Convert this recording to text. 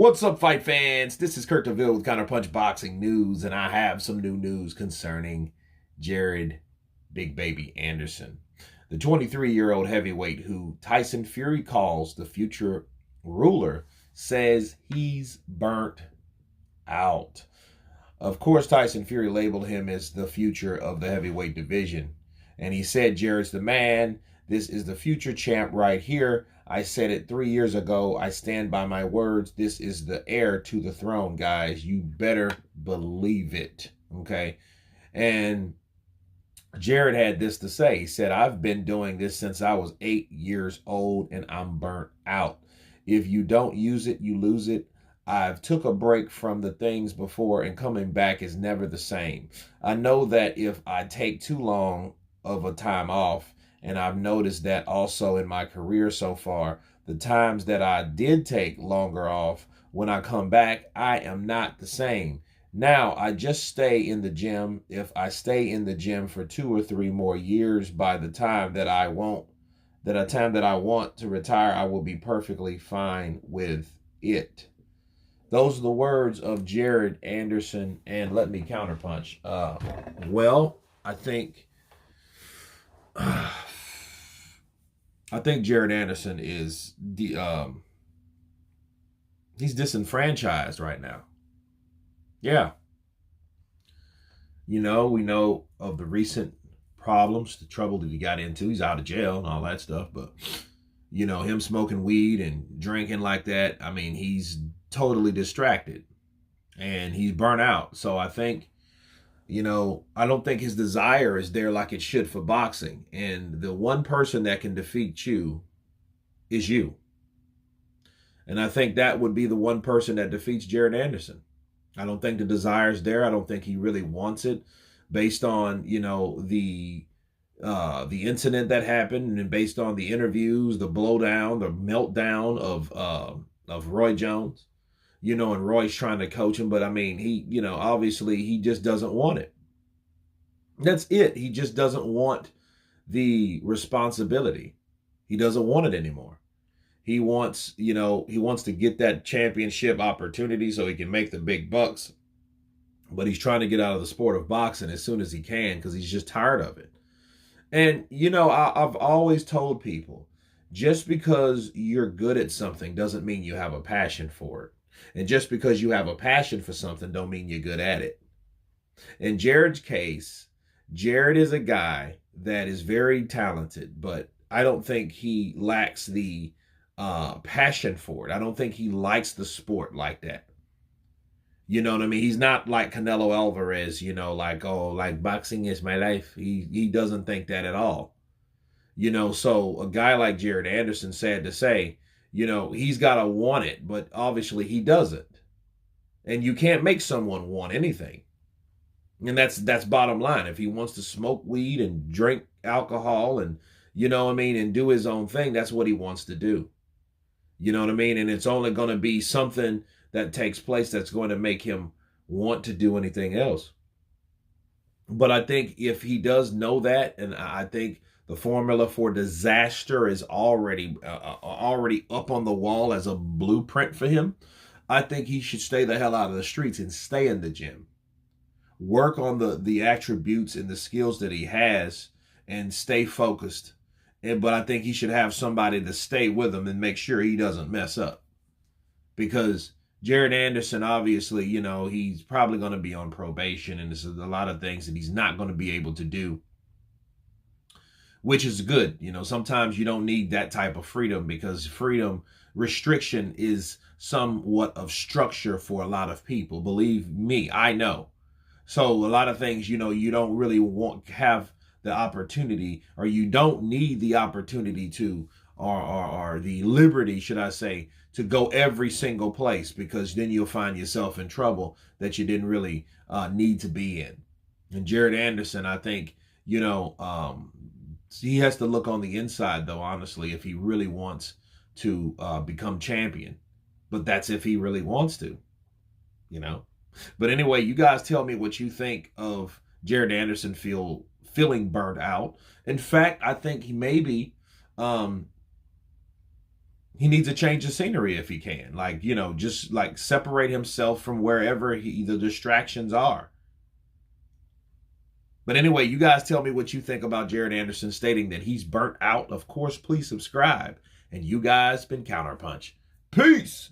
What's up, fight fans? This is Kurt DeVille with Counterpunch Boxing News, and I have some new news concerning Jared Big Baby Anderson, the 23-year-old heavyweight who Tyson Fury calls the future ruler, says he's burnt out. Of course, Tyson Fury labeled him as the future of the heavyweight division, and he said, Jared's the man. This is the future champ right here. I said it 3 years ago. I stand by my words. This is the heir to the throne, guys. You better believe it, okay? And Jared had this to say. He said, I've been doing this since I was 8 years old, and I'm burnt out. If you don't use it, you lose it. I've took a break from the things before, and coming back is never the same. I know that if I take too long of a time off, and I've noticed that also in my career so far, the times that I did take longer off, when I come back, I am not the same. Now, I just stay in the gym. If I stay in the gym for 2 or 3 more years, by the time that I want to retire, I will be perfectly fine with it. Those are the words of Jared Anderson, and let me counterpunch. I think Jared Anderson is he's disenfranchised right now. Yeah. We know of the recent problems, the trouble that he got into. He's out of jail and all that stuff, but him smoking weed and drinking like that, I mean, he's totally distracted and he's burnt out. So I think I don't think his desire is there like it should for boxing. And the one person that can defeat you is you. And I think that would be the one person that defeats Jared Anderson. I don't think the desire is there. I don't think he really wants it based on, the incident that happened and based on the interviews, the blowdown, the meltdown of Roy Jones. And Roy's trying to coach him, but I mean, he, obviously he just doesn't want it. That's it. He just doesn't want the responsibility. He doesn't want it anymore. He wants to get that championship opportunity so he can make the big bucks, but he's trying to get out of the sport of boxing as soon as he can because he's just tired of it. And, I've always told people, just because you're good at something doesn't mean you have a passion for it. And just because you have a passion for something don't mean you're good at it. In Jared's case, Jared is a guy that is very talented, but I don't think he lacks the passion for it. I don't think he likes the sport like that. You know what I mean? He's not like Canelo Alvarez, like boxing is my life. He doesn't think that at all. So a guy like Jared Anderson, sad to say, he's got to want it, but obviously he doesn't. And you can't make someone want anything. And that's bottom line. If he wants to smoke weed and drink alcohol and, and do his own thing, that's what he wants to do. And it's only going to be something that takes place that's going to make him want to do anything else. But I think if he does know that, and I think the formula for disaster is already up on the wall as a blueprint for him, I think he should stay the hell out of the streets and stay in the gym. Work on the attributes and the skills that he has and stay focused. But I think he should have somebody to stay with him and make sure he doesn't mess up. Because Jared Anderson, obviously, he's probably going to be on probation, and there's a lot of things that he's not going to be able to do, which is good. Sometimes you don't need that type of freedom because restriction is somewhat of structure for a lot of people. Believe me, I know. So a lot of things, you don't really have the opportunity, or you don't need the opportunity to, or the liberty, should I say, to go every single place, because then you'll find yourself in trouble that you didn't really need to be in. And Jared Anderson, I think, he has to look on the inside, though, honestly, if he really wants to become champion. But that's if he really wants to, But anyway, you guys tell me what you think of Jared Anderson feeling burnt out. In fact, I think he maybe he needs a change of scenery if he can. Like, you know, just like separate himself from wherever the distractions are. But anyway, you guys tell me what you think about Jared Anderson stating that he's burnt out. Of course, please subscribe. And you guys been Counterpunch. Peace.